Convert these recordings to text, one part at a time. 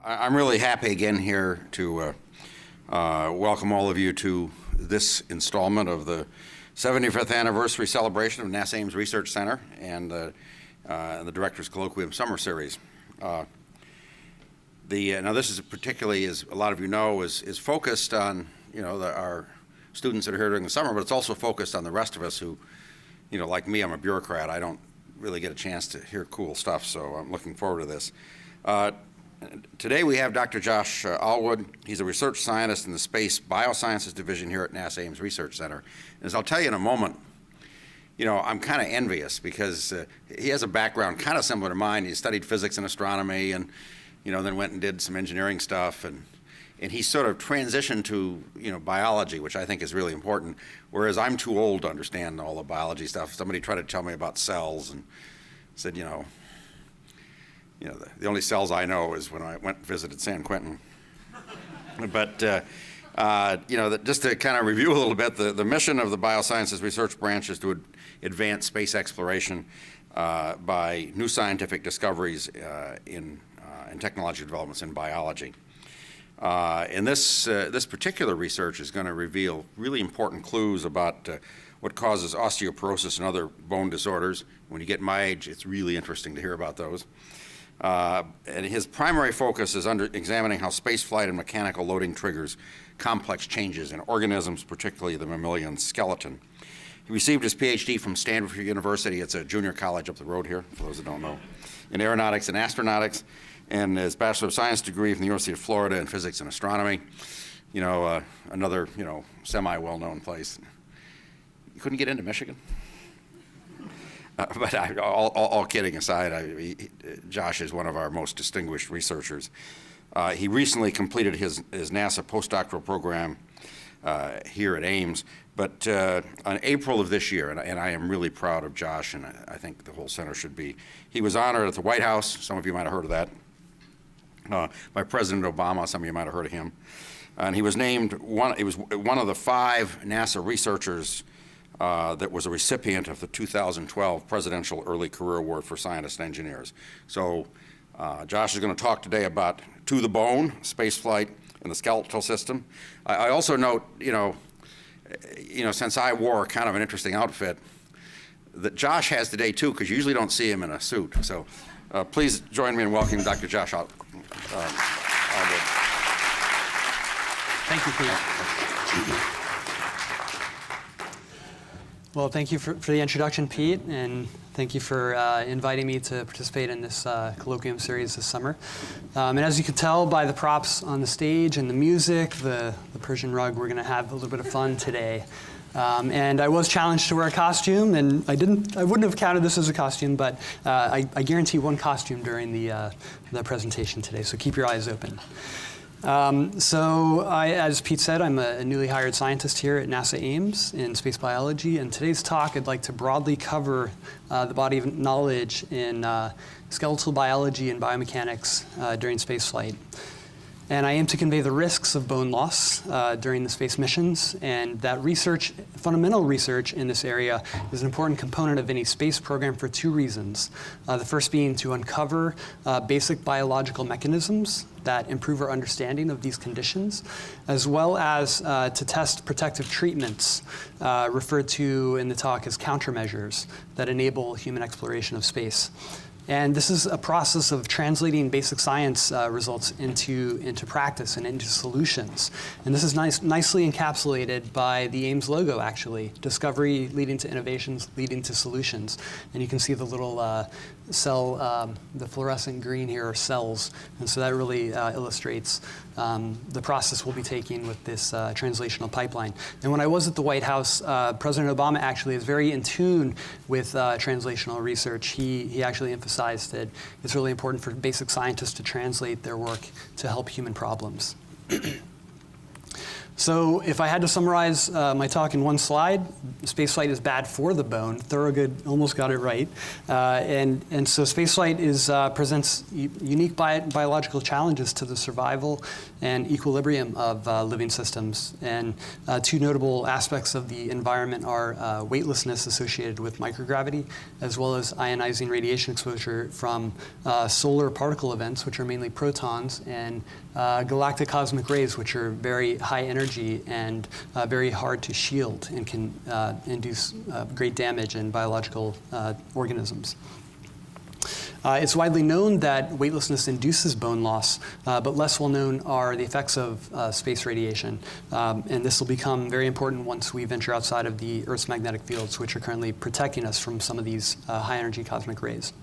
I'm really happy again here to welcome all of you to this installment of the 75th anniversary celebration of NASA Ames Research Center and the Director's Colloquium Summer Series. Now this is particularly, as a lot of you know, is focused on our students that are here during the summer, but it's also focused on the rest of us who, like me, I'm a bureaucrat. I don't really get a chance to hear cool stuff, so I'm looking forward to this. Today we have Dr. Josh Alwood. He's a research scientist in the Space Biosciences Division here at NASA Ames Research Center. And as I'll tell you in a moment, I'm kind of envious because he has a background kind of similar to mine. He studied physics and astronomy and, then went and did some engineering stuff. And he sort of transitioned to, biology, which I think is really important, whereas I'm too old to understand all the biology stuff. Somebody tried to tell me about cells and said, the only cells I know is when I went and visited San Quentin. But, just to kind of review a little bit, the mission of the Biosciences Research Branch is to advance space exploration by new scientific discoveries in technological developments in biology. And this particular research is going to reveal really important clues about what causes osteoporosis and other bone disorders. When you get my age, it's really interesting to hear about those. And his primary focus is examining how spaceflight and mechanical loading triggers complex changes in organisms, particularly the mammalian skeleton. He received his PhD from Stanford University. It's a junior college up the road here, for those that don't know, in aeronautics and astronautics, and his Bachelor of Science degree from the University of Florida in physics and astronomy. Another, semi-well-known place. You couldn't get into Michigan? But all kidding aside, Josh is one of our most distinguished researchers. He recently completed his NASA postdoctoral program here at Ames, but on April of this year, and I am really proud of Josh, and I think the whole center should be, he was honored at the White House. Some of you might have heard of that. By President Obama. Some of you might have heard of him. And he was named one of the 5 NASA researchers that was a recipient of the 2012 Presidential Early Career Award for Scientists and Engineers. So Josh is going to talk today about To the Bone, spaceflight, and the skeletal system. I also note, since I wore kind of an interesting outfit, that Josh has today too, because you usually don't see him in a suit. So please join me in welcoming Dr. Josh Alwood. Thank you, Pete. Well, thank you for the introduction, Pete, and thank you for inviting me to participate in this colloquium series this summer. And as you can tell by the props on the stage and the music, the Persian rug, we're going to have a little bit of fun today. And I was challenged to wear a costume, and I wouldn't have counted this as a costume, but I guarantee one costume during the presentation today, so keep your eyes open. As Pete said, I'm a newly hired scientist here at NASA Ames in space biology, and today's talk I'd like to broadly cover the body of knowledge in skeletal biology and biomechanics during spaceflight. And I aim to convey the risks of bone loss during the space missions, and that fundamental research in this area is an important component of any space program for 2 reasons. The first being to uncover basic biological mechanisms that improve our understanding of these conditions, as well as to test protective treatments referred to in the talk as countermeasures that enable human exploration of space. And this is a process of translating basic science results into practice and into solutions. And this is nicely encapsulated by the Ames logo, actually. Discovery leading to innovations, leading to solutions. And you can see the little cell, the fluorescent green here are cells. And so that really illustrates the process we'll be taking with this translational pipeline. And when I was at the White House, President Obama actually is very in tune with translational research. He actually emphasized that it's really important for basic scientists to translate their work to help human problems. So if I had to summarize my talk in one slide, spaceflight is bad for the bone. Thorogood almost got it right. And so spaceflight presents unique biological challenges to the survival and equilibrium of living systems. And two notable aspects of the environment are weightlessness associated with microgravity, as well as ionizing radiation exposure from solar particle events, which are mainly protons, and galactic cosmic rays, which are very high energy and very hard to shield and can induce great damage in biological organisms. It's widely known that weightlessness induces bone loss, but less well known are the effects of space radiation. And this will become very important once we venture outside of the Earth's magnetic fields, which are currently protecting us from some of these high energy cosmic rays.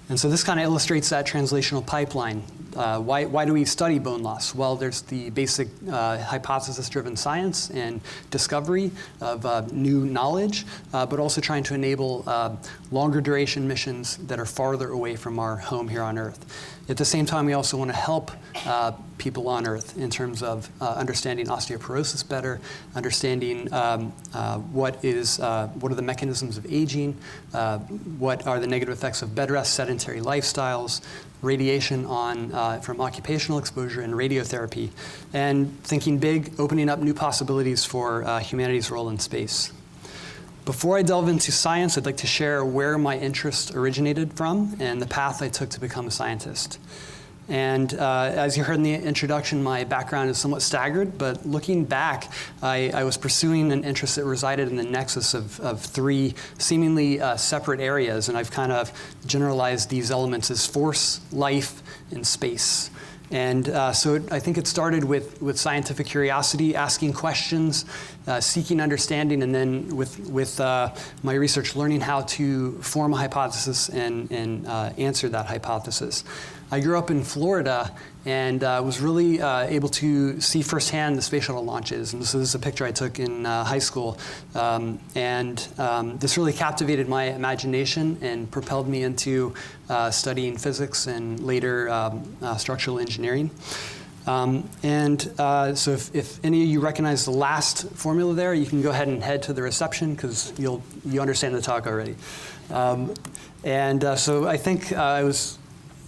And so this kind of illustrates that translational pipeline. Why do we study bone loss? Well, there's the basic hypothesis-driven science and discovery of new knowledge, but also trying to enable longer duration missions that are farther away from our home here on Earth. At the same time, we also want to help people on Earth in terms of understanding osteoporosis better, understanding what are the mechanisms of aging, what are the negative effects of bed rest, sedentary lifestyles, radiation from occupational exposure and radiotherapy, and thinking big, opening up new possibilities for humanity's role in space. Before I delve into science, I'd like to share where my interest originated from and the path I took to become a scientist. And as you heard in the introduction, my background is somewhat staggered, but looking back, I was pursuing an interest that resided in the nexus of three seemingly separate areas, and I've kind of generalized these elements as force, life, and space. And so I think it started with scientific curiosity, asking questions, seeking understanding, and then with my research, learning how to form a hypothesis and answer that hypothesis. I grew up in Florida and was really able to see firsthand the space shuttle launches. And so this is a picture I took in high school. This really captivated my imagination and propelled me into studying physics and later structural engineering. So if any of you recognize the last formula there, you can go ahead and head to the reception because you understand the talk already. So I think I was,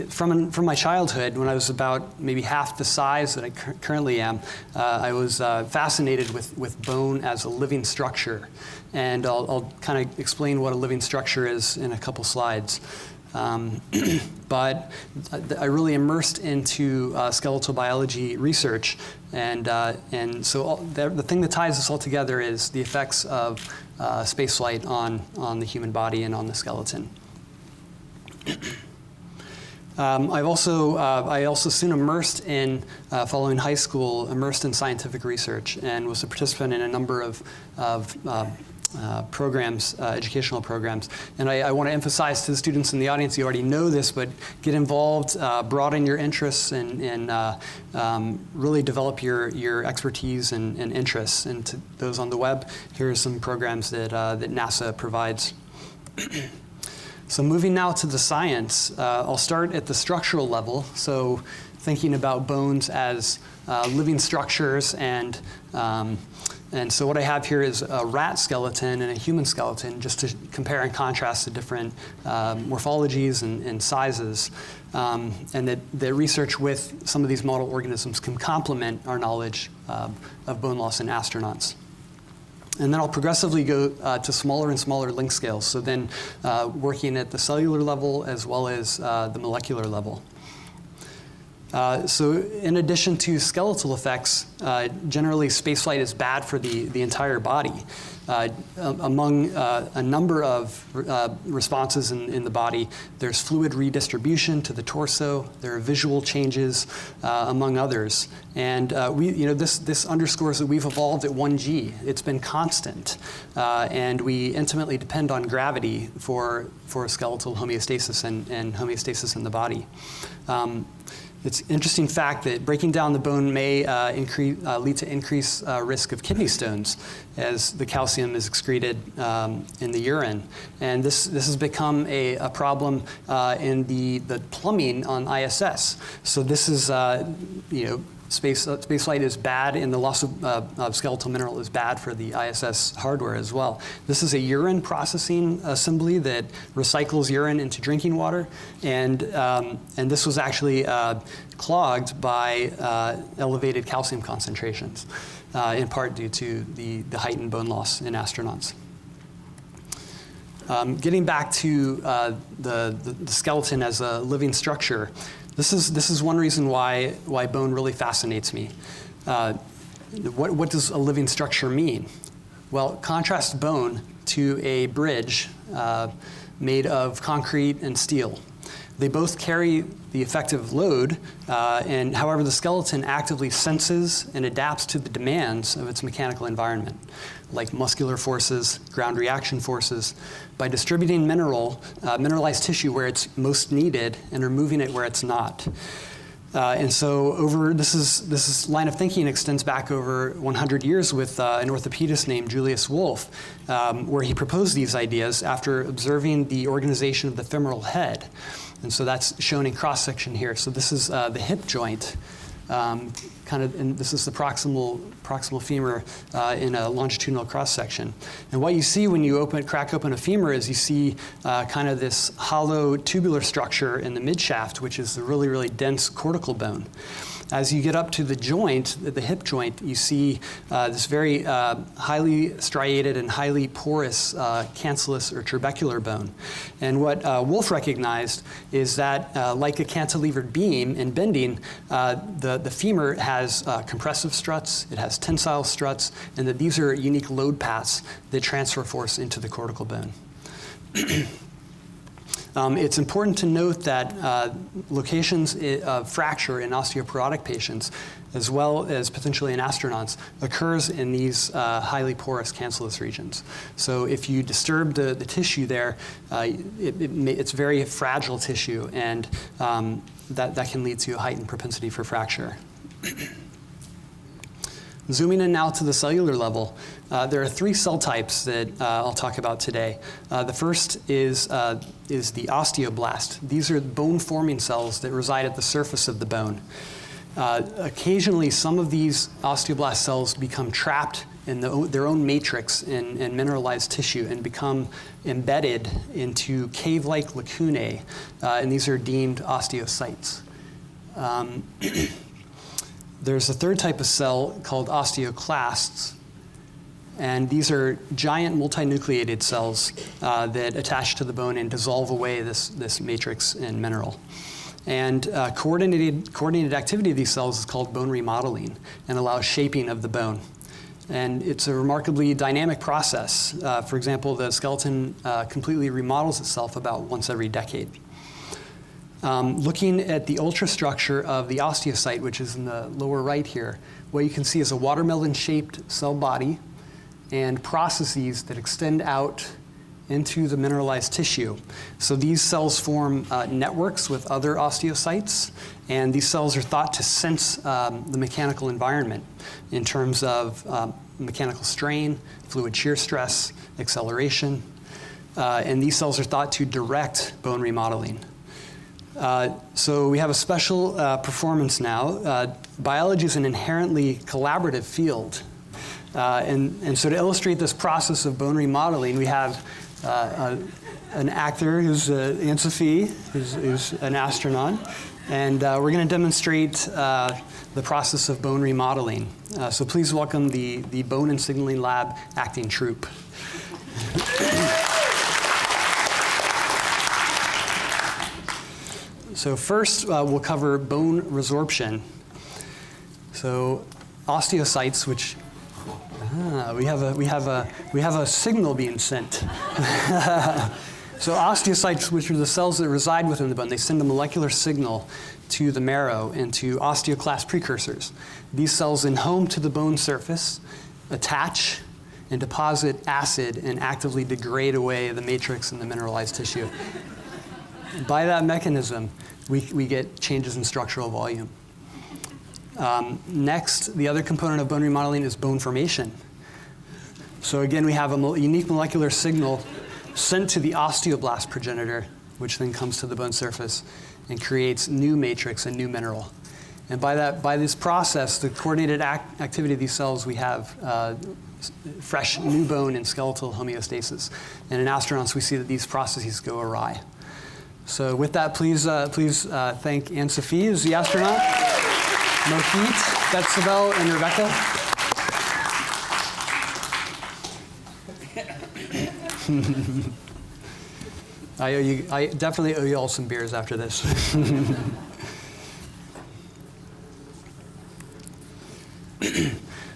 from my childhood, when I was about maybe half the size that I currently am, I was fascinated with bone as a living structure. And I'll kind of explain what a living structure is in a couple slides. But I really immersed into skeletal biology research, and so the thing that ties us all together is the effects of spaceflight on the human body and on the skeleton. I also soon immersed in, following high school, immersed in scientific research and was a participant in a number of programs, educational programs. And I want to emphasize to the students in the audience, you already know this, but get involved, broaden your interests, and really develop your expertise and interests. And to those on the web, here are some programs that NASA provides. So moving now to the science, I'll start at the structural level. So thinking about bones as living structures, and so what I have here is a rat skeleton and a human skeleton, just to compare and contrast the different morphologies and sizes, and that research with some of these model organisms can complement our knowledge of bone loss in astronauts. And then I'll progressively go to smaller and smaller length scales, so then working at the cellular level as well as the molecular level. So in addition to skeletal effects, generally spaceflight is bad for the entire body. Among a number of responses in the body, there's fluid redistribution to the torso, there are visual changes, among others. And this underscores that we've evolved at 1G. It's been constant. And we intimately depend on gravity for skeletal homeostasis and homeostasis in the body. It's an interesting fact that breaking down the bone may lead to increased risk of kidney stones as the calcium is excreted in the urine. And this has become a problem in the plumbing on ISS. So this is, spaceflight is bad, and the loss of skeletal mineral is bad for the ISS hardware as well. This is a urine processing assembly that recycles urine into drinking water, and this was actually clogged by elevated calcium concentrations, in part due to the heightened bone loss in astronauts. Getting back to the skeleton as a living structure, this is one reason why bone really fascinates me. What does a living structure mean? Well, contrast bone to a bridge made of concrete and steel. They both carry the effective load, and however, the skeleton actively senses and adapts to the demands of its mechanical environment, like muscular forces, ground reaction forces, by distributing mineralized tissue where it's most needed and removing it where it's not. And so this line of thinking extends back over 100 years with an orthopedist named Julius Wolff, where he proposed these ideas after observing the organization of the femoral head. And so that's shown in cross-section here. So this is the hip joint, and this is the proximal femur in a longitudinal cross-section. And what you see when you crack open a femur is you see kind of this hollow tubular structure in the midshaft, which is the really, really dense cortical bone. As you get up to the joint, the hip joint, you see this very highly striated and highly porous cancellous or trabecular bone. And what Wolff recognized is that, like a cantilevered beam in bending, the femur has compressive struts, it has tensile struts, and that these are unique load paths that transfer force into the cortical bone. It's important to note that locations of fracture in osteoporotic patients, as well as potentially in astronauts, occurs in these highly porous cancellous regions. So if you disturb the tissue there, it's very fragile tissue, and that can lead to a heightened propensity for fracture. Zooming in now to the cellular level, there are three cell types that I'll talk about today. The first is the osteoblast. These are bone-forming cells that reside at the surface of the bone. Occasionally, some of these osteoblast cells become trapped in their own matrix in mineralized tissue and become embedded into cave-like lacunae, and these are deemed osteocytes. There's a third type of cell called osteoclasts, and these are giant multinucleated cells that attach to the bone and dissolve away this matrix and mineral. And coordinated activity of these cells is called bone remodeling and allows shaping of the bone. And it's a remarkably dynamic process. For example, the skeleton completely remodels itself about once every decade. Looking at the ultrastructure of the osteocyte, which is in the lower right here, what you can see is a watermelon-shaped cell body and processes that extend out into the mineralized tissue. So these cells form networks with other osteocytes, and these cells are thought to sense the mechanical environment in terms of mechanical strain, fluid shear stress, acceleration, and these cells are thought to direct bone remodeling. So we have a special performance now. Biology is an inherently collaborative field. And so to illustrate this process of bone remodeling, we have an actor who's Anne-Sophie, who's an astronaut. And we're going to demonstrate the process of bone remodeling. So please welcome the Bone and Signaling Lab acting troupe. So first, we'll cover bone resorption. So osteocytes, which we have a signal being sent. So osteocytes, which are the cells that reside within the bone, they send a molecular signal to the marrow and to osteoclast precursors. These cells then home to the bone surface, attach, and deposit acid and actively degrade away the matrix and the mineralized tissue. By that mechanism, we get changes in structural volume. Next, the other component of bone remodeling is bone formation. So again, we have a unique molecular signal sent to the osteoblast progenitor, which then comes to the bone surface and creates new matrix and new mineral. And by this process, the coordinated activity of these cells, we have fresh new bone and skeletal homeostasis. And in astronauts, we see that these processes go awry. So with that, please thank Anne-Sophie, who's the astronaut, Mohit, Betsabel, and Rebecca. I definitely owe you all some beers after this.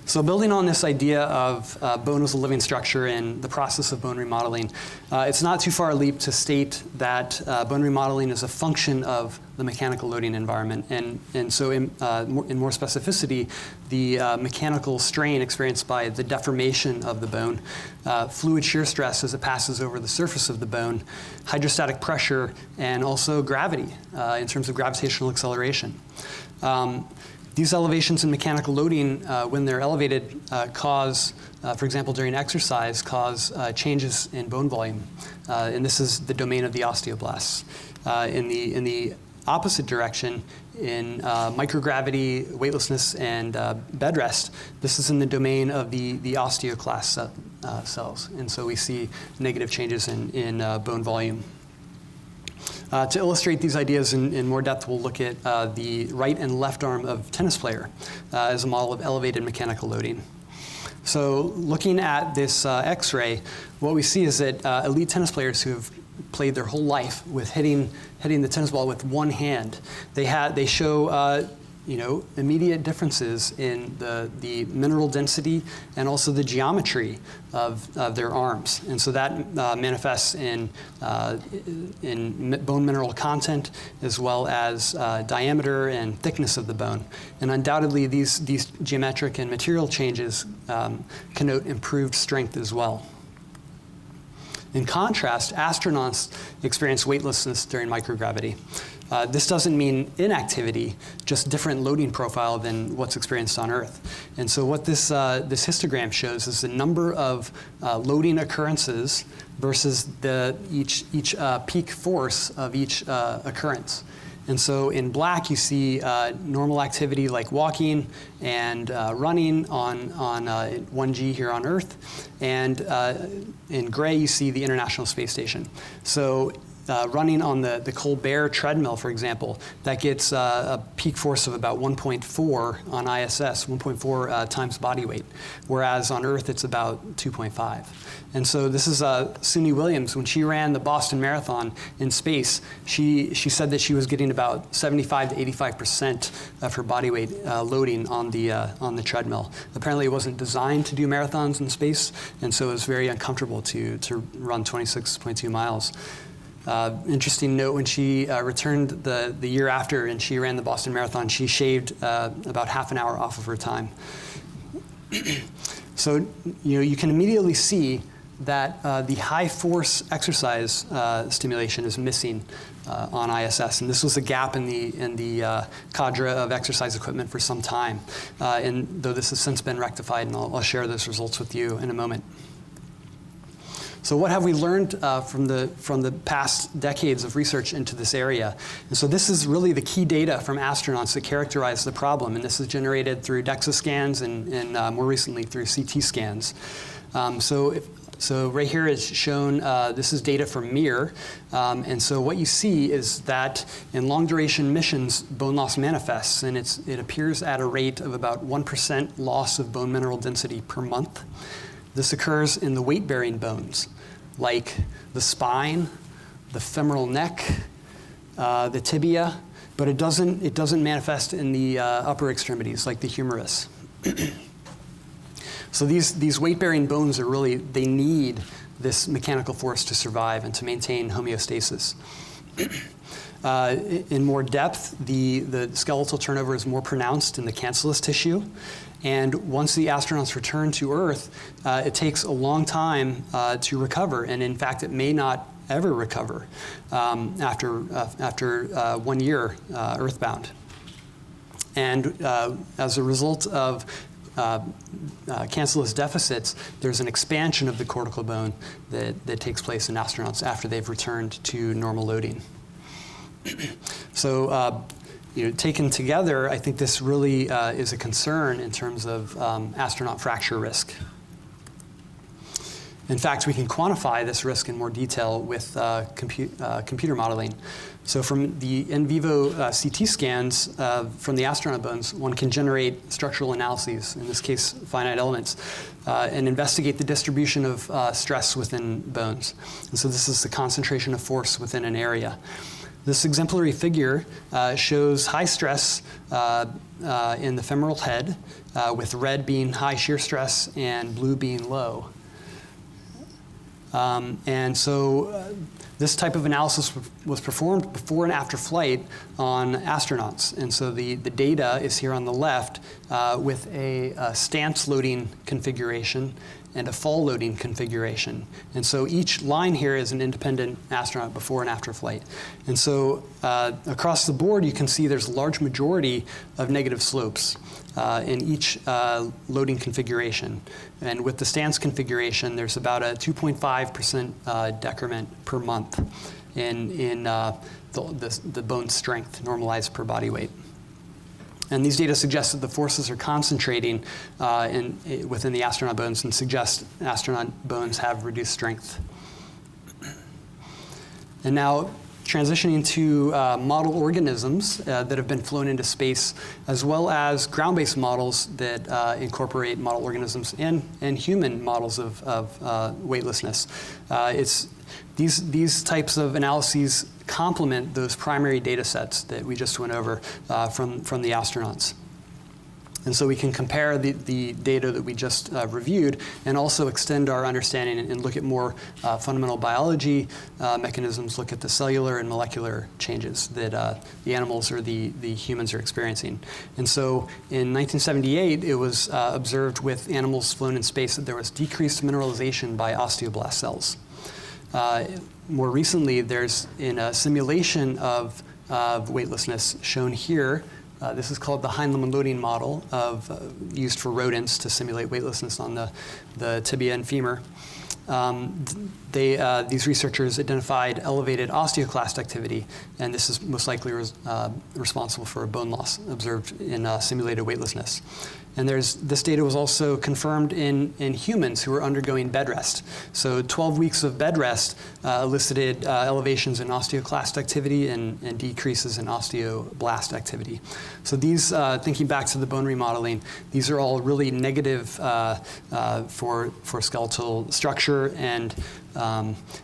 So building on this idea of bone as a living structure and the process of bone remodeling, it's not too far a leap to state that bone remodeling is a function of the mechanical loading environment. And so in more specificity, the mechanical strain experienced by the deformation of the bone, fluid shear stress as it passes over the surface of the bone, hydrostatic pressure, and also gravity in terms of gravitational acceleration. These elevations in mechanical loading, when they're elevated, cause, for example, during exercise, cause changes in bone volume. And this is the domain of the osteoblasts. In the opposite direction, in microgravity, weightlessness, and bed rest, this is in the domain of the osteoclast cells. And so we see negative changes in bone volume. To illustrate these ideas in more depth, we'll look at the right and left arm of tennis player as a model of elevated mechanical loading. So looking at this X-ray, what we see is that elite tennis players who have played their whole life with hitting the tennis ball with one hand, they show immediate differences in the mineral density and also the geometry of their arms. And so that manifests in bone mineral content as well as diameter and thickness of the bone. And undoubtedly, these geometric and material changes connote improved strength as well. In contrast, astronauts experience weightlessness during microgravity. This doesn't mean inactivity, just different loading profile than what's experienced on Earth. And so what this histogram shows is the number of loading occurrences versus each peak force of each occurrence. And so in black, you see normal activity like walking and running on 1G here on Earth. And in gray, you see the International Space Station. So running on the Colbert treadmill, for example, that gets a peak force of about 1.4 on ISS, 1.4 times body weight, whereas on Earth it's about 2.5. And so this is Suni Williams. When she ran the Boston Marathon in space, she said that she was getting about 75 to 85% of her body weight loading on the treadmill. Apparently, it wasn't designed to do marathons in space, and so it was very uncomfortable to run 26.2 miles. Interesting note, when she returned the year after and she ran the Boston Marathon, she shaved about half an hour off of her time. So you can immediately see that the high force exercise stimulation is missing on ISS, and this was a gap in the cadre of exercise equipment for some time. And though this has since been rectified, and I'll share those results with you in a moment. So what have we learned from the past decades of research into this area? And so this is really the key data from astronauts that characterize the problem, and this is generated through DEXA scans and more recently through CT scans. So right here is shown, this is data from MIR, and so what you see is that in long duration missions, bone loss manifests, and it appears at a rate of about 1% loss of bone mineral density per month. This occurs in the weight-bearing bones, like the spine, the femoral neck, the tibia, but it doesn't manifest in the upper extremities, like the humerus. So these weight-bearing bones are really, they need this mechanical force to survive and to maintain homeostasis. In more depth, the skeletal turnover is more pronounced in the cancellous tissue. And once the astronauts return to Earth, it takes a long time to recover. And in fact, it may not ever recover after 1 year Earthbound. And as a result of cancellous deficits, there's an expansion of the cortical bone that takes place in astronauts after they've returned to normal loading. So taken together, I think this really is a concern in terms of astronaut fracture risk. In fact, we can quantify this risk in more detail with computer modeling. So from the in vivo CT scans from the astronaut bones, one can generate structural analyses, in this case finite elements, and investigate the distribution of stress within bones. And so this is the concentration of force within an area. This exemplary figure shows high stress in the femoral head, with red being high shear stress and blue being low. And so this type of analysis was performed before and after flight on astronauts. And so the data is here on the left with a stance loading configuration and a fall loading configuration. And so each line here is an independent astronaut before and after flight. And so across the board, you can see there's a large majority of negative slopes in each loading configuration. And with the stance configuration, there's about a 2.5% decrement per month in the bone strength normalized per body weight. And these data suggest that the forces are concentrating within the astronaut bones and suggest astronaut bones have reduced strength. And now transitioning to model organisms that have been flown into space, as well as ground-based models that incorporate model organisms and human models of weightlessness. These types of analyses complement those primary data sets that we just went over from the astronauts. And so we can compare the data that we just reviewed and also extend our understanding and look at more fundamental biology mechanisms, look at the cellular and molecular changes that the animals or the humans are experiencing. And so in 1978, it was observed with animals flown in space that there was decreased mineralization by osteoblast cells. More recently, there's in a simulation of weightlessness shown here. This is called the Heinlein loading model used for rodents to simulate weightlessness on the tibia and femur. These researchers identified elevated osteoclast activity, and this is most likely responsible for a bone loss observed in simulated weightlessness. And this data was also confirmed in humans who were undergoing bed rest. So 12 weeks of bed rest elicited elevations in osteoclast activity and decreases in osteoblast activity. So these, thinking back to the bone remodeling, these are all really negative for skeletal structure, and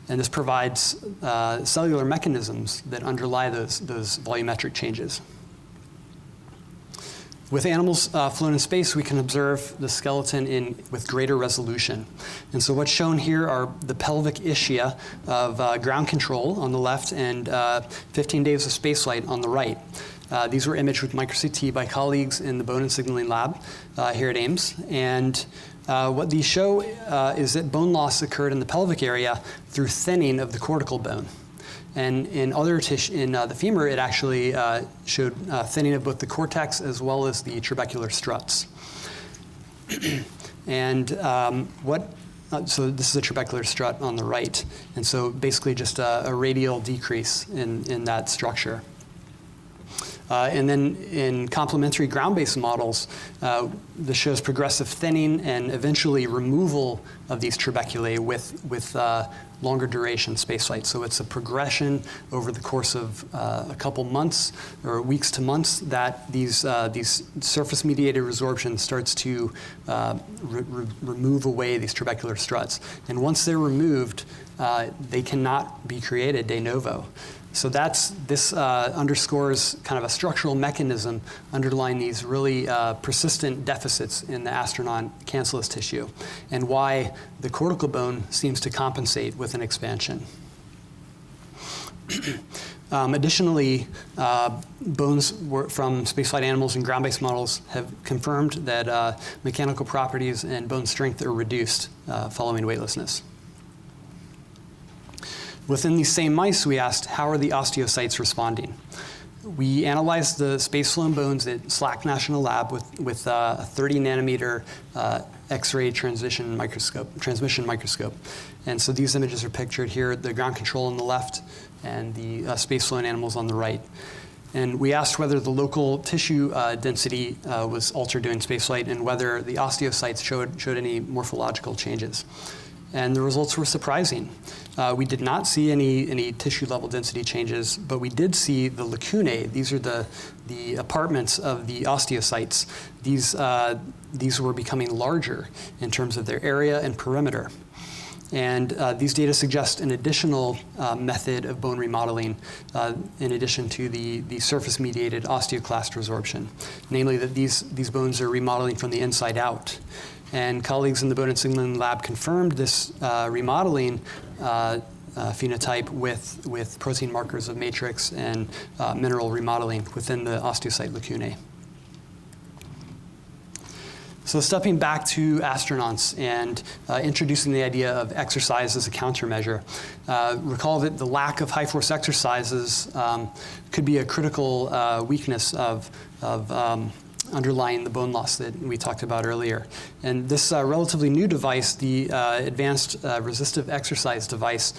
this provides cellular mechanisms that underlie those volumetric changes. With animals flown in space, we can observe the skeleton with greater resolution. And so what's shown here are the pelvic ischia of ground control on the left and 15 days of spaceflight on the right. These were imaged with micro-CT by colleagues in the Bone and Signaling Lab here at Ames. And what these show is that bone loss occurred in the pelvic area through thinning of the cortical bone. And in other tissue, in the femur, it actually showed thinning of both the cortex as well as the trabecular struts. And so this is a trabecular strut on the right, and so basically just a radial decrease in that structure. And then in complementary ground-based models, this shows progressive thinning and eventually removal of these trabeculae with longer duration spaceflight. So it's a progression over the course of a couple months or weeks to months that these surface-mediated resorption starts to remove away these trabecular struts. And once they're removed, they cannot be created de novo. So this underscores kind of a structural mechanism underlying these really persistent deficits in the astronaut cancellous tissue, and why the cortical bone seems to compensate with an expansion. Additionally, bones from spaceflight animals and ground-based models have confirmed that mechanical properties and bone strength are reduced following weightlessness. Within these same mice, we asked, how are the osteocytes responding? We analyzed the space-flown bones at SLAC National Lab with a 30 nanometer X-ray transmission microscope. And so these images are pictured here, the ground control on the left and the space-flown animals on the right. And we asked whether the local tissue density was altered during spaceflight and whether the osteocytes showed any morphological changes. And the results were surprising. We did not see any tissue level density changes, but we did see the lacunae. These are the apartments of the osteocytes. These were becoming larger in terms of their area and perimeter. And these data suggest an additional method of bone remodeling in addition to the surface-mediated osteoclast resorption, namely that these bones are remodeling from the inside out. And colleagues in the Bone and Signaling Lab confirmed this remodeling phenotype with protein markers of matrix and mineral remodeling within the osteocyte lacunae. So stepping back to astronauts and introducing the idea of exercise as a countermeasure, recall that the lack of high-force exercises could be a critical weakness of underlying the bone loss that we talked about earlier. And this relatively new device, the advanced resistive exercise device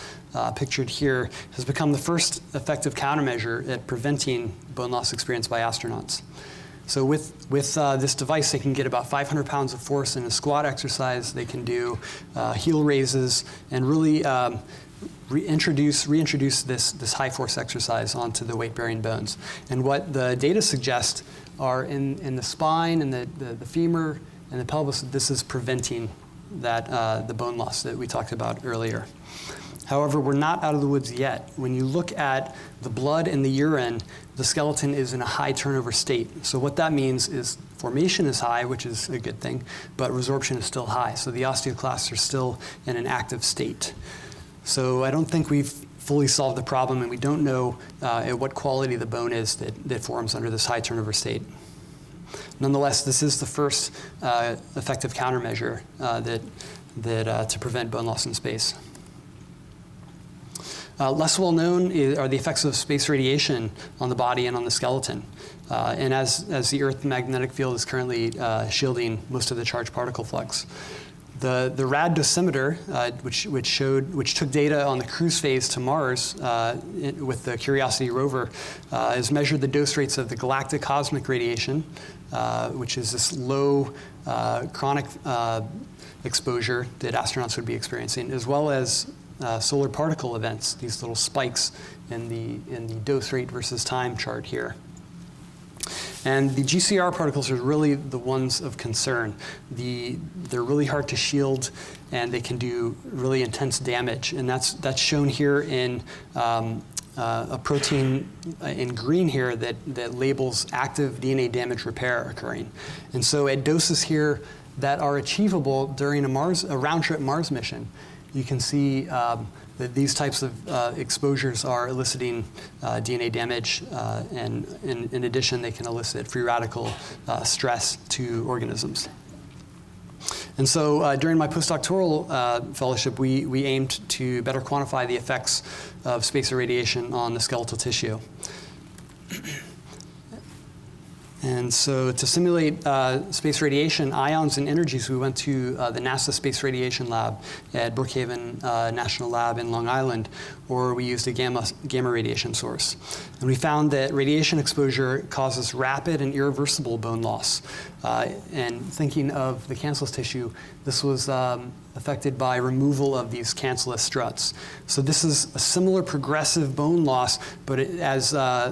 pictured here, has become the first effective countermeasure at preventing bone loss experienced by astronauts. So with this device, they can get about 500 pounds of force in a squat exercise. They can do heel raises and really reintroduce this high force exercise onto the weight-bearing bones. And what the data suggest are in the spine and the femur and the pelvis, this is preventing that the bone loss that we talked about earlier. However, we're not out of the woods yet. When you look at the blood and the urine, the skeleton is in a high turnover state. So what that means is formation is high, which is a good thing, but resorption is still high. So the osteoclasts are still in an active state. So I don't think we've fully solved the problem, and we don't know at what quality the bone is that forms under this high turnover state. Nonetheless, this is the first effective countermeasure to prevent bone loss in space. Less well known are the effects of space radiation on the body and on the skeleton. And as the Earth magnetic field is currently shielding most of the charged particle flux. The rad dosimeter, which took data on the cruise phase to Mars with the Curiosity rover, has measured the dose rates of the galactic cosmic radiation, which is this low chronic exposure that astronauts would be experiencing, as well as solar particle events, these little spikes in the dose rate versus time chart here. And the GCR particles are really the ones of concern. They're really hard to shield, and they can do really intense damage. And that's shown here in a protein in green here that labels active DNA damage repair occurring. And so at doses here that are achievable during a round-trip Mars mission, you can see that these types of exposures are eliciting DNA damage, and in addition, they can elicit free radical stress to organisms. And so during my postdoctoral fellowship, we aimed to better quantify the effects of space irradiation on the skeletal tissue. And so to simulate space radiation, ions, and energies, we went to the NASA Space Radiation Lab at Brookhaven National Lab in Long Island, or we used a gamma radiation source. And we found that radiation exposure causes rapid and irreversible bone loss. And thinking of the cancellous tissue, this was affected by removal of these cancellous struts. So this is a similar progressive bone loss, but as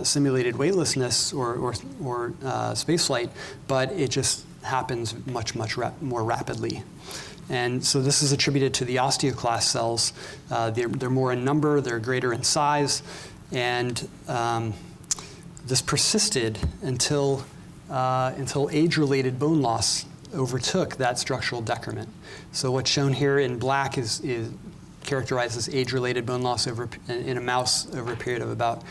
simulated weightlessness or spaceflight, but it just happens much more rapidly. And so this is attributed to the osteoclast cells. They're more in number, they're greater in size, and this persisted until age-related bone loss overtook that structural decrement. So what's shown here in black is characterized as age-related bone loss in a mouse over a period of about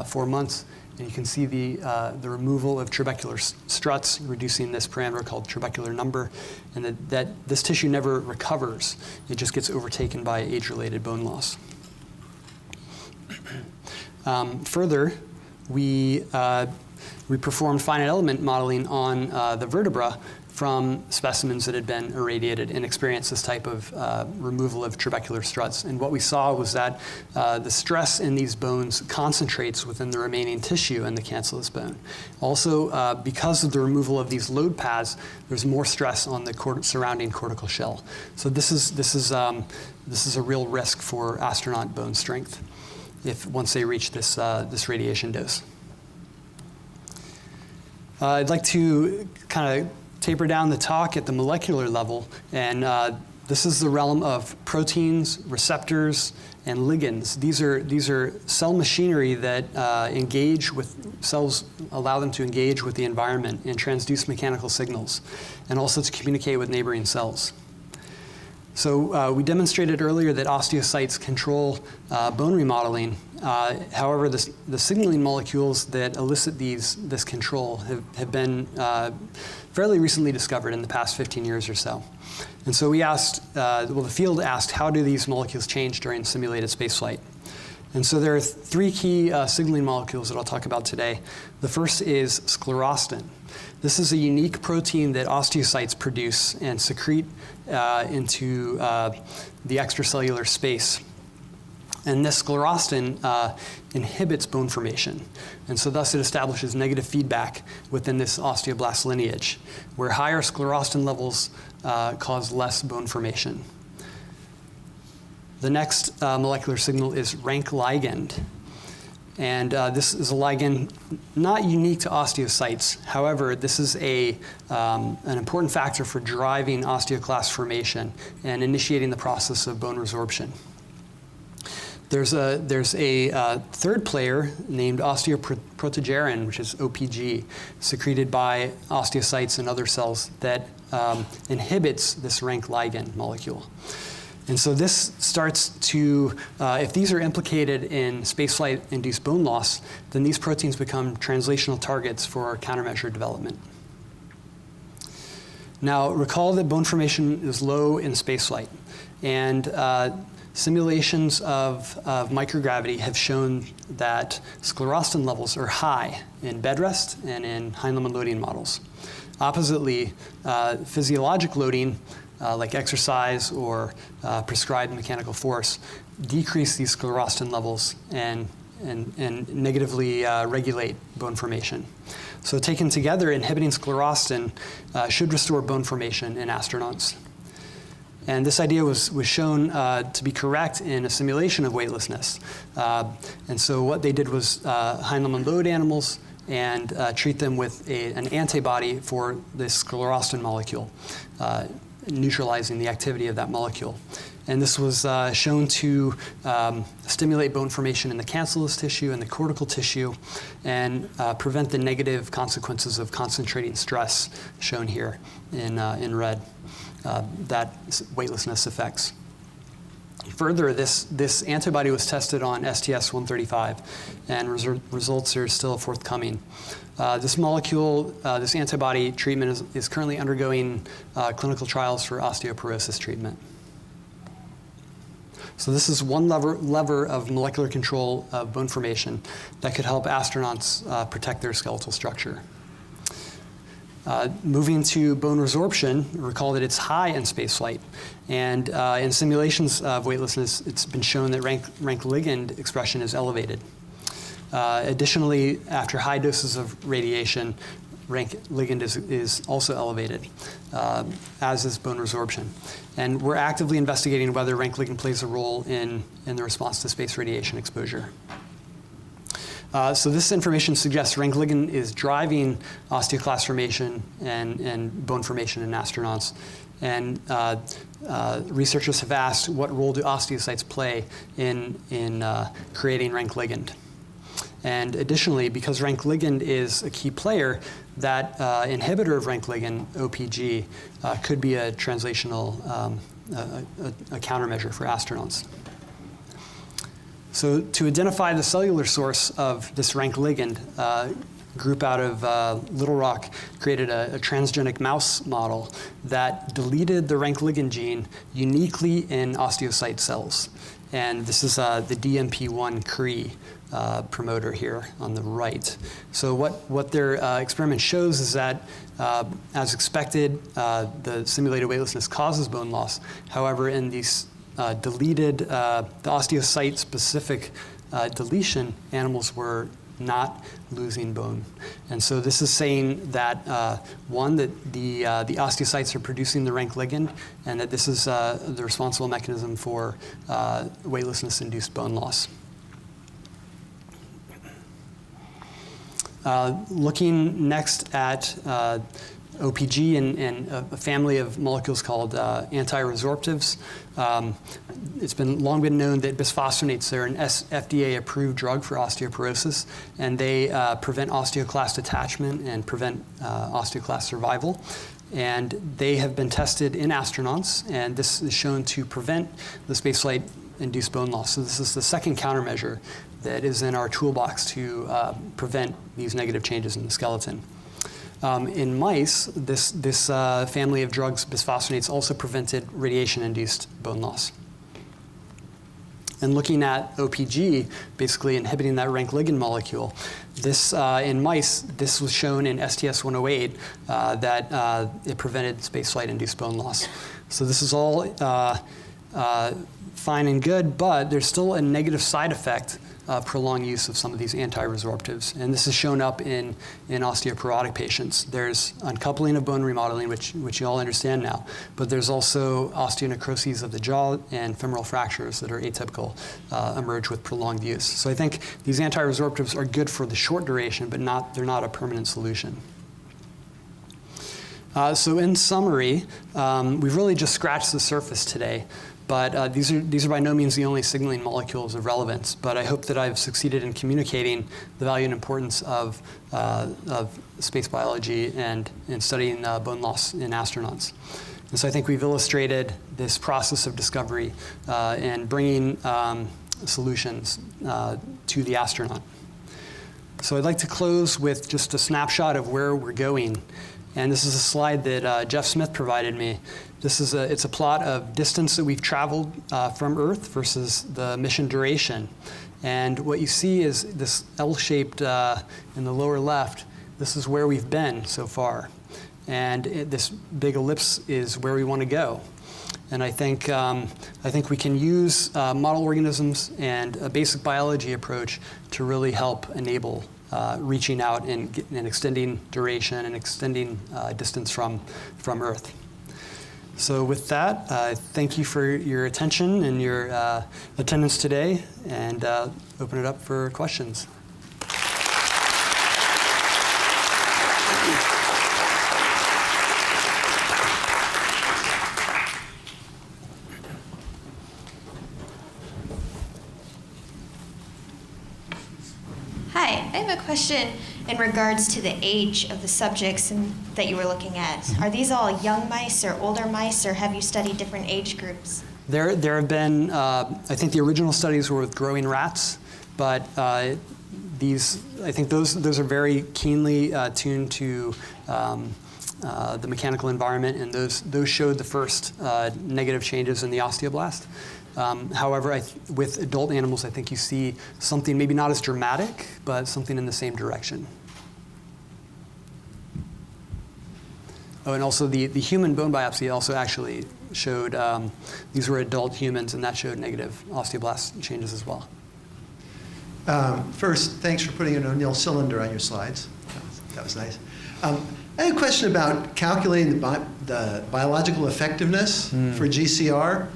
4 months. And you can see the removal of trabecular struts, reducing this parameter called trabecular number, and that this tissue never recovers. It just gets overtaken by age-related bone loss. Further, we performed finite element modeling on the vertebra from specimens that had been irradiated and experienced this type of removal of trabecular struts. And what we saw was that the stress in these bones concentrates within the remaining tissue in the cancellous bone. Also, because of the removal of these load paths, there's more stress on the surrounding cortical shell. So this is a real risk for astronaut bone strength once they reach this radiation dose. I'd like to kind of taper down the talk at the molecular level, and this is the realm of proteins, receptors, and ligands. These are cell machinery that engage with cells, allow them to engage with the environment and transduce mechanical signals, and also to communicate with neighboring cells. So we demonstrated earlier that osteocytes control bone remodeling. However, the signaling molecules that elicit this control have been fairly recently discovered in the past 15 years or so. And so we asked, the field asked, how do these molecules change during simulated spaceflight? And so there are three key signaling molecules that I'll talk about today. The first is sclerostin. This is a unique protein that osteocytes produce and secrete into the extracellular space. And this sclerostin inhibits bone formation. And so thus it establishes negative feedback within this osteoblast lineage, where higher sclerostin levels cause less bone formation. The next molecular signal is rank ligand. And this is a ligand not unique to osteocytes. However, this is an important factor for driving osteoclast formation and initiating the process of bone resorption. There's a third player named osteoprotogerin, which is OPG, secreted by osteocytes and other cells that inhibits this rank ligand molecule. And so this starts to, if these are implicated in spaceflight-induced bone loss, then these proteins become translational targets for countermeasure development. Now, recall that bone formation is low in spaceflight, and simulations of microgravity have shown that sclerostin levels are high in bed rest and in Heinlein loading models. Oppositely, physiologic loading, like exercise or prescribed mechanical force, decrease these sclerostin levels and negatively regulate bone formation. So taken together, inhibiting sclerostin should restore bone formation in astronauts. And this idea was shown to be correct in a simulation of weightlessness. And so what they did was Heinlein load animals and treat them with an antibody for this sclerostin molecule, neutralizing the activity of that molecule. And this was shown to stimulate bone formation in the cancellous tissue and the cortical tissue and prevent the negative consequences of concentrating stress shown here in red, that weightlessness effects. Further, this antibody was tested on STS-135, and results are still forthcoming. This molecule, this antibody treatment is currently undergoing clinical trials for osteoporosis treatment. So this is one lever of molecular control of bone formation that could help astronauts protect their skeletal structure. Moving to bone resorption, recall that it's high in spaceflight. And in simulations of weightlessness, it's been shown that rank ligand expression is elevated. Additionally, after high doses of radiation, rank ligand is also elevated, as is bone resorption. And we're actively investigating whether rank ligand plays a role in the response to space radiation exposure. So this information suggests rank ligand is driving osteoclast formation and bone formation in astronauts. And researchers have asked, what role do osteocytes play in creating rank ligand? And additionally, because rank ligand is a key player, that inhibitor of rank ligand, OPG, could be a translational a countermeasure for astronauts. So to identify the cellular source of this rank ligand, a group out of Little Rock created a transgenic mouse model that deleted the rank ligand gene uniquely in osteocyte cells. And this is the DMP1 Cree promoter here on the right. So what their experiment shows is that, as expected, the simulated weightlessness causes bone loss. However, in these deleted, the osteocyte-specific deletion, animals were not losing bone. And so this is saying that, one, that the osteocytes are producing the rank ligand, and that this is the responsible mechanism for weightlessness-induced bone loss. Looking next at OPG and a family of molecules called anti-resorptives. It's long been known that bisphosphonates are an FDA-approved drug for osteoporosis, and they prevent osteoclast attachment and prevent osteoclast survival. And they have been tested in astronauts, and this is shown to prevent the spaceflight-induced bone loss. So this is the second countermeasure that is in our toolbox to prevent these negative changes in the skeleton. In mice, this family of drugs, bisphosphonates, also prevented radiation-induced bone loss. And looking at OPG, basically inhibiting that rank ligand molecule, this in mice, this was shown in STS-108 that it prevented spaceflight-induced bone loss. So this is all fine and good, but there's still a negative side effect prolonged use of some of these anti-resorptives. And this is shown up in osteoporotic patients. There's uncoupling of bone remodeling, which you all understand now, but there's also osteonecroses of the jaw and femoral fractures that are atypical emerge with prolonged use. So I think these anti-resorptives are good for the short duration, but they're not a permanent solution. So in summary, we've really just scratched the surface today. But these are by no means the only signaling molecules of relevance. But I hope that I've succeeded in communicating the value and importance of space biology and in studying bone loss in astronauts. And so I think we've illustrated this process of discovery and bringing solutions to the astronaut. So I'd like to close with just a snapshot of where we're going. And this is a slide that Jeff Smith provided me. It's a plot of distance that we've traveled from Earth versus the mission duration. And what you see is this L-shaped in the lower left. This is where we've been so far. And this big ellipse is where we want to go. And I think we can use model organisms and a basic biology approach to really help enable reaching out and extending duration and extending distance from Earth. So with that, thank you for your attention and your attendance today, and open it up for questions. Hi, I have a question in regards to the age of the subjects that you were looking at. Are these all young mice or older mice, or have you studied different age groups? There have been, I think the original studies were with growing rats, but I think those are very keenly tuned to the mechanical environment, and those showed the first negative changes in the osteoblast. However, with adult animals, I think you see something maybe not as dramatic, but something in the same direction. Oh, and also the human bone biopsy also actually showed, these were adult humans, and that showed negative osteoblast changes as well. First, thanks for putting an O'Neill cylinder on your slides. That was nice. I had a question about calculating the biological effectiveness for GCR.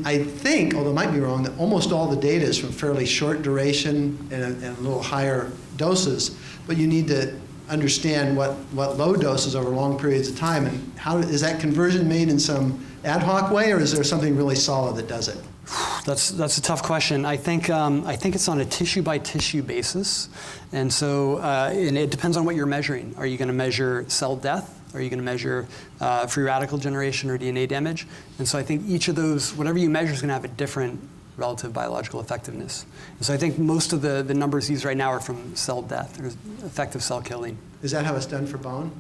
I think, although I might be wrong, that almost all the data is from fairly short duration and a little higher doses, but you need to understand what low doses over long periods of time, and how is that conversion made in some ad hoc way, or is there something really solid that does it? That's a tough question. I think it's on a tissue by tissue basis, and so and it depends on what you're measuring. Are you going to measure cell death? Are you going to measure free radical generation or DNA damage? And so I think each of those, whatever you measure, is going to have a different relative biological effectiveness. And so I think most of the numbers used right now are from cell death or effective cell killing. Is that how it's done for bone?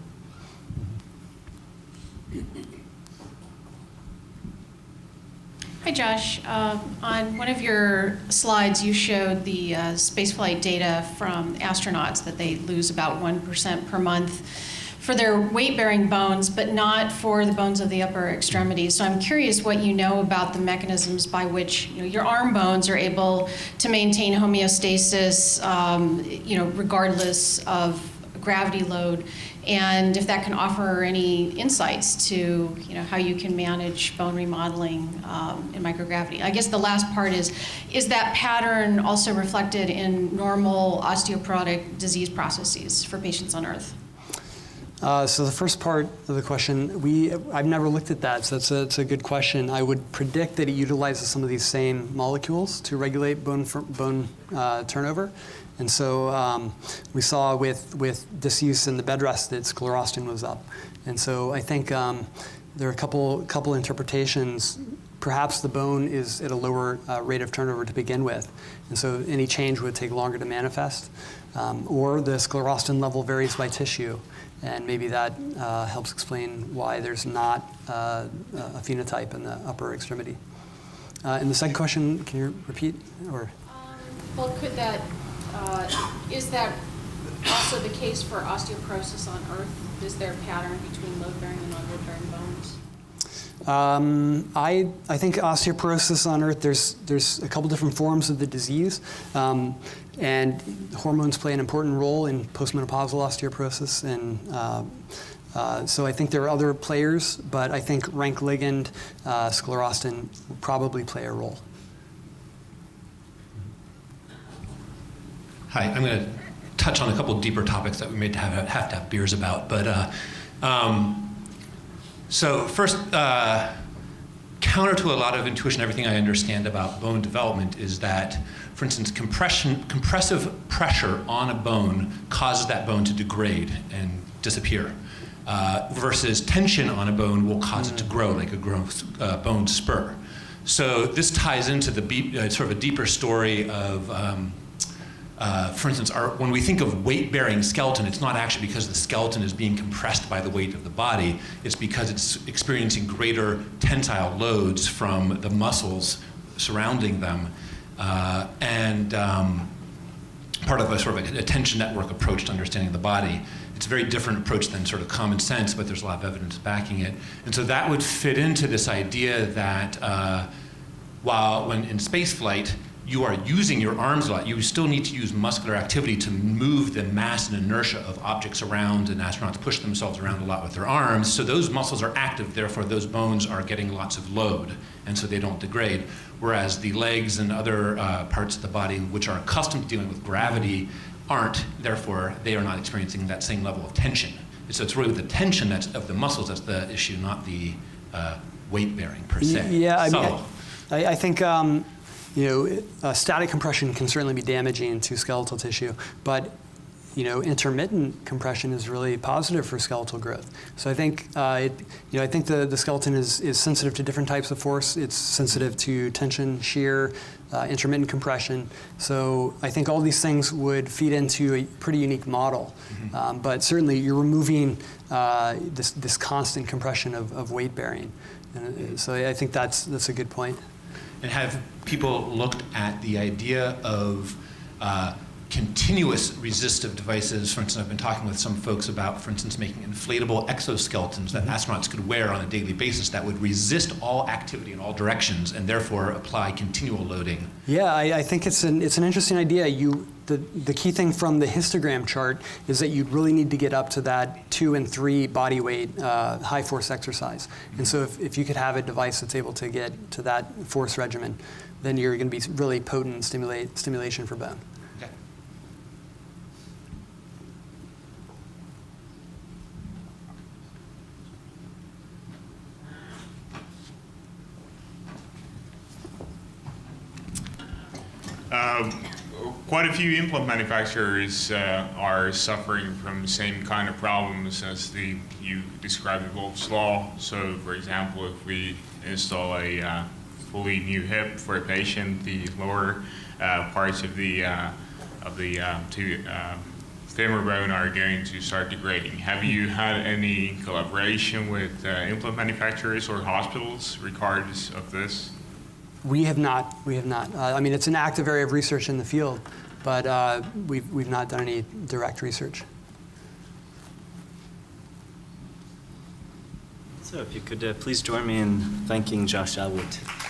Hi, Josh. On one of your slides, you showed the spaceflight data from astronauts that they lose about 1% per month for their weight-bearing bones, but not for the bones of the upper extremities. So I'm curious what you know about the mechanisms by which your arm bones are able to maintain homeostasis, regardless of gravity load, and if that can offer any insights to how you can manage bone remodeling in microgravity. I guess the last part is that pattern also reflected in normal osteoporotic disease processes for patients on Earth? So the first part of the question, I've never looked at that, so it's a good question. I would predict that it utilizes some of these same molecules to regulate bone turnover. And so we saw with disuse in the bed rest that sclerostin was up. And so I think there are a couple interpretations. Perhaps the bone is at a lower rate of turnover to begin with, and so any change would take longer to manifest. Or the sclerostin level varies by tissue, and maybe that helps explain why there's not a phenotype in the upper extremity. And the second question, can you repeat? Or Well, could that is that also the case for osteoporosis on Earth? Is there a pattern between load-bearing and non-load-bearing bones? I think osteoporosis on Earth, there's a couple different forms of the disease, and hormones play an important role in postmenopausal osteoporosis, and so I think there are other players, but I think rank ligand sclerostin will probably play a role. Hi, I'm going to touch on a couple deeper topics that we may have to have beers about. But so first, counter to a lot of intuition, everything I understand about bone development is that, for instance, compressive pressure on a bone causes that bone to degrade and disappear, versus tension on a bone will cause it to grow, like a bone spur. So this ties into the sort of a deeper story of for instance, when we think of weight-bearing skeleton, it's not actually because the skeleton is being compressed by the weight of the body. It's because it's experiencing greater tensile loads from the muscles surrounding them, and part of a sort of a tension network approach to understanding the body. It's a very different approach than sort of common sense, but there's a lot of evidence backing it. And so that would fit into this idea that when in spaceflight, you are using your arms a lot, you still need to use muscular activity to move the mass and inertia of objects around, and astronauts push themselves around a lot with their arms. So those muscles are active, therefore those bones are getting lots of load, and so they don't degrade. Whereas the legs and other parts of the body which are accustomed to dealing with gravity aren't, therefore they are not experiencing that same level of tension. So it's really the tension of the muscles that's the issue, not the weight bearing per se. Yeah, I think static compression can certainly be damaging to skeletal tissue, but intermittent compression is really positive for skeletal growth. So I think I think the skeleton is sensitive to different types of force. It's sensitive to tension, shear, intermittent compression. So I think all these things would feed into a pretty unique model. Mm-hmm. But certainly you're removing this constant compression of weight bearing. And so I think that's a good point. And have people looked at the idea of continuous resistive devices? For instance, I've been talking with some folks about, for instance, making inflatable exoskeletons that astronauts could wear on a daily basis that would resist all activity in all directions and therefore apply continual loading. Yeah, I think it's an interesting idea. The key thing from the histogram chart is that you really need to get up to that 2 and 3 body weight high force exercise. And so if you could have a device that's able to get to that force regimen, then you're going to be really potent stimulation for bone. Okay. Quite a few implant manufacturers are suffering from the same kind of problems as you described with Wolff's Law. So, for example, if we install a fully new hip for a patient, the lower parts of the femur bone are going to start degrading. Have you had any collaboration with implant manufacturers or hospitals regardless of this? We have not. We have not. I mean, it's an active area of research in the field, but we've not done any direct research. So if you could please join me in thanking Josh Alwood.